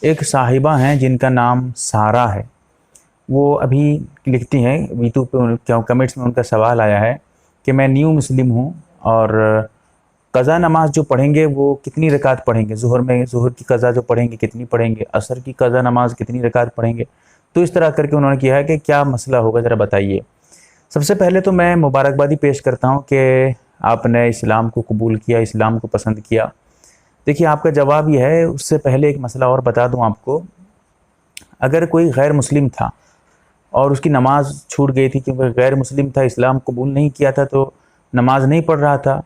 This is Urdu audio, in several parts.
ایک صاحبہ ہیں جن کا نام سارہ ہے، وہ ابھی لکھتی ہیں یوٹیوب پہ کمنٹس میں ان کا سوال آیا ہے کہ میں نیو مسلم ہوں اور قضا نماز جو پڑھیں گے وہ کتنی رکعت پڑھیں گے، ظہر کی قضا جو پڑھیں گے کتنی پڑھیں گے، عصر کی قضا نماز کتنی رکعت پڑھیں گے. تو اس طرح کر کے انہوں نے کیا ہے کہ کیا مسئلہ ہوگا ذرا بتائیے. سب سے پہلے تو میں مبارکبادی پیش کرتا ہوں کہ آپ نے اسلام کو قبول کیا، اسلام کو پسند کیا. دیکھیے آپ کا جواب یہ ہے. اس سے پہلے ایک مسئلہ اور بتا دوں آپ کو. اگر کوئی غیر مسلم تھا اور اس کی نماز چھوٹ گئی تھی کیونکہ غیر مسلم تھا، اسلام قبول نہیں کیا تھا تو نماز نہیں پڑھ رہا تھا،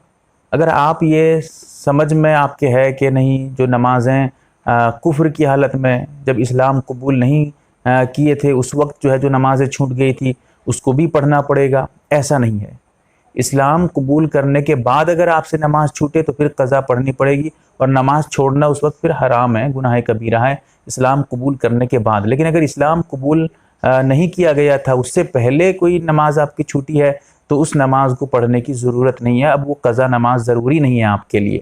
اگر آپ یہ سمجھ میں آپ کے ہے کہ نہیں جو نمازیں کفر کی حالت میں جب اسلام قبول نہیں کیے تھے اس وقت جو ہے جو نمازیں چھوٹ گئی تھی اس کو بھی پڑھنا پڑے گا، ایسا نہیں ہے. اسلام قبول کرنے کے بعد اگر آپ سے نماز چھوٹے تو پھر قضا پڑھنی پڑے گی، اور نماز چھوڑنا اس وقت پھر حرام ہے، گناہ کبیرہ ہے اسلام قبول کرنے کے بعد. لیکن اگر اسلام قبول نہیں کیا گیا تھا، اس سے پہلے کوئی نماز آپ کی چھوٹی ہے تو اس نماز کو پڑھنے کی ضرورت نہیں ہے. اب وہ قضا نماز ضروری نہیں ہے آپ کے لیے.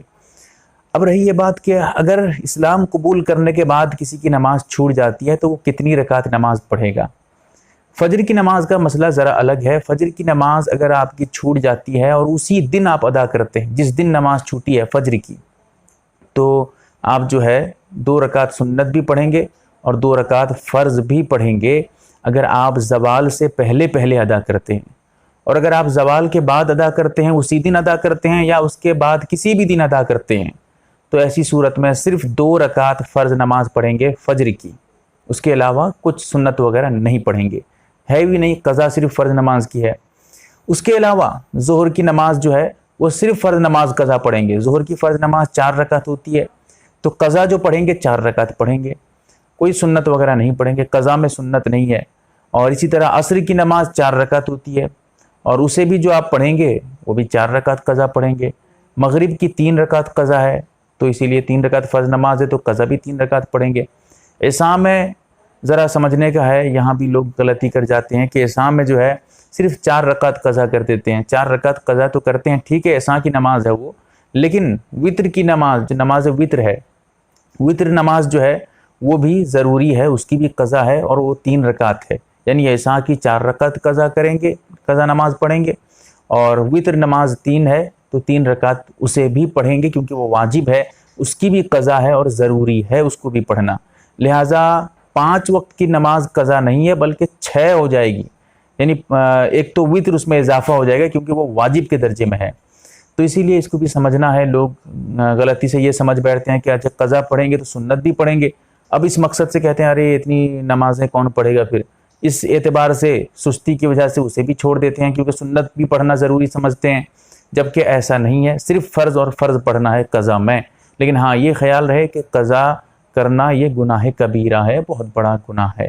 اب رہی یہ بات کہ اگر اسلام قبول کرنے کے بعد کسی کی نماز چھوٹ جاتی ہے تو وہ کتنی رکعت نماز پڑھے گا. فجر کی نماز کا مسئلہ ذرا الگ ہے. فجر کی نماز اگر آپ کی چھوٹ جاتی ہے اور اسی دن آپ ادا کرتے ہیں، جس دن نماز چھوٹی ہے فجر کی، تو آپ جو ہے 2 رکعت سنت بھی پڑھیں گے اور 2 رکعت فرض بھی پڑھیں گے اگر آپ زوال سے پہلے ادا کرتے ہیں. اور اگر آپ زوال کے بعد ادا کرتے ہیں، اسی دن ادا کرتے ہیں یا اس کے بعد کسی بھی دن ادا کرتے ہیں، تو ایسی صورت میں صرف 2 رکعت فرض نماز پڑھیں گے فجر کی. اس کے علاوہ کچھ سنت وغیرہ نہیں پڑھیں گے، ہے بھی نہیں، قضا صرف فرض نماز کی ہے. اس کے علاوہ ظہر کی نماز جو ہے وہ صرف فرض نماز قضا پڑھیں گے. ظہر کی فرض نماز 4 رکعت ہوتی ہے تو قضا جو پڑھیں گے 4 رکعت پڑھیں گے، کوئی سنت وغیرہ نہیں پڑھیں گے، قضا میں سنت نہیں ہے. اور اسی طرح عصر کی نماز 4 رکعت ہوتی ہے اور اسے بھی جو آپ پڑھیں گے وہ بھی 4 رکعت قضا پڑھیں گے. مغرب کی 3 رکعت قضا ہے تو اسی لیے 3 رکعت فرض نماز ہے تو قضا بھی 3 رکعت پڑھیں گے. عشاء میں ذرا سمجھنے کا ہے، یہاں بھی لوگ غلطی کر جاتے ہیں کہ عشاء میں جو ہے صرف 4 رکعت قضا کر دیتے ہیں. 4 رکعت قضا تو کرتے ہیں، ٹھیک ہے عشاء کی نماز ہے وہ، لیکن وطر کی نماز جو نماز وطر ہے، وطر نماز جو ہے وہ بھی ضروری ہے، اس کی بھی قضا ہے اور وہ 3 رکعت ہے. یعنی عشاء کی 4 رکعت قضا کریں گے، قضا نماز پڑھیں گے، اور وطر نماز 3 ہے تو 3 رکعت اسے بھی پڑھیں گے کیونکہ وہ واجب ہے، اس کی بھی قضا ہے اور ضروری ہے اس کو بھی پڑھنا. لہٰذا 5 وقت کی نماز قضا نہیں ہے بلکہ 6 ہو جائے گی. یعنی ایک تو وطر اس میں اضافہ ہو جائے گا کیونکہ وہ واجب کے درجے میں ہے. تو اسی لیے اس کو بھی سمجھنا ہے. لوگ غلطی سے یہ سمجھ بیٹھتے ہیں کہ اچھا قضا پڑھیں گے تو سنت بھی پڑھیں گے. اب اس مقصد سے کہتے ہیں ارے اتنی نمازیں کون پڑھے گا، پھر اس اعتبار سے سستی کی وجہ سے اسے بھی چھوڑ دیتے ہیں کیونکہ سنت بھی پڑھنا ضروری سمجھتے ہیں، جبکہ ایسا نہیں ہے. صرف فرض اور فرض پڑھنا ہے قضا میں. لیکن ہاں یہ خیال رہے کہ قضا کرنا یہ گناہ کبیرہ ہے، بہت بڑا گناہ ہے.